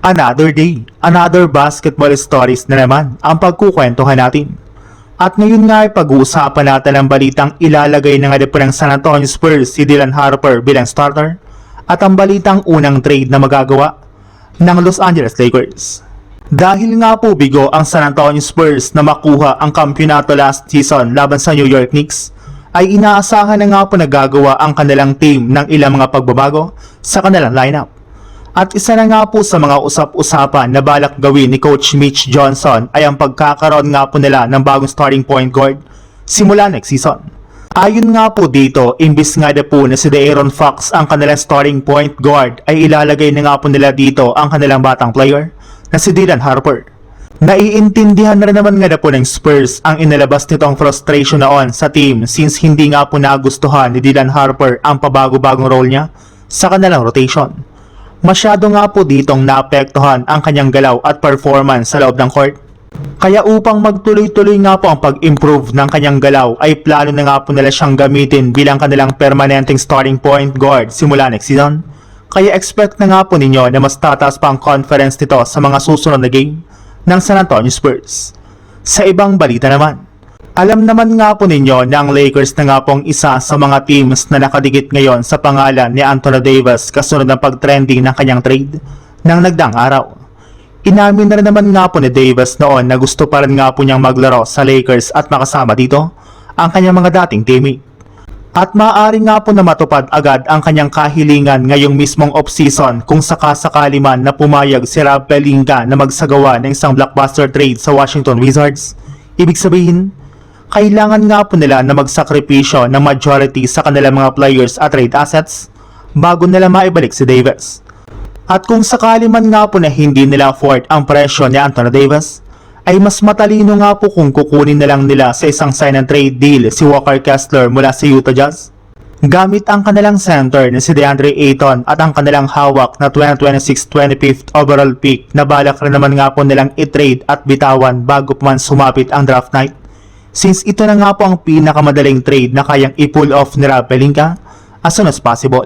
Another day, another basketball stories na naman ang pagkukwentuhan natin. At ngayon nga ay pag-uusapan natin ang balitang ilalagay ng ng San Antonio Spurs si Dylan Harper bilang starter at ang balitang unang trade na magagawa ng Los Angeles Lakers. Dahil nga po bigo ang San Antonio Spurs na makuha ang kampyonato last season laban sa New York Knicks, ay inaasahan na nga po nagagawa ang kanilang team ng ilang mga pagbabago sa kanilang lineup. At isa na nga po sa mga usap-usapan na balak gawin ni Coach Mitch Johnson ay ang pagkakaroon nga po nila ng bagong starting point guard simula next season. Ayon nga po dito, imbis nga na po na si De'Aaron Fox ang kanilang starting point guard, ay ilalagay na nga po nila dito ang kanilang batang player na si Dylan Harper. Naiintindihan na rin naman nga na po ng Spurs ang inilabas nitong frustration noon sa team since hindi nga po nagustuhan ni Dylan Harper ang pabago-bagong role niya sa kanilang rotation. Masyado nga po ditong naapektuhan ang kanyang galaw at performance sa loob ng court. Kaya upang magtuloy-tuloy nga po ang pag-improve ng kanyang galaw ay plano na nga po nila siyang gamitin bilang kanilang permanenteng starting point guard simula next season. Kaya expect na nga po ninyo na mas tataas pa ang confidence nito sa mga susunod na game ng San Antonio Spurs. Sa ibang balita naman, alam naman nga po ninyo na ang Lakers na nga pong isa sa mga teams na nakadikit ngayon sa pangalan ni Anthony Davis kasunod ng pag-trending ng kanyang trade ng nagdaang araw. Inamin na rin naman nga po ni Davis noon na gusto pa rin nga po niyang maglaro sa Lakers at makasama dito ang kanyang mga dating teammate. At maaari nga po na matupad agad ang kanyang kahilingan ngayong mismong off-season kung sakasakali man na pumayag si Rob Pelinka na magsagawa ng isang blockbuster trade sa Washington Wizards. Ibig sabihin, kailangan nga po nila na magsakripisyo ng majority sa kanilang mga players at trade assets bago nila maibalik si Davis. At kung sakali man nga po na hindi nila afford ang presyo ni Anthony Davis, ay mas matalino nga po kung kukunin na lang nila sa isang sign and trade deal si Walker Kessler mula sa Utah Jazz. Gamit ang kanilang center na si DeAndre Ayton at ang kanilang hawak na 2026 25th overall pick na balak rin naman nga po nilang i-trade at bitawan bago pa man sumapit ang draft night. Since ito na nga po ang pinakamadaling trade na kayang i-pull off ni Rob Pelinka as soon as possible.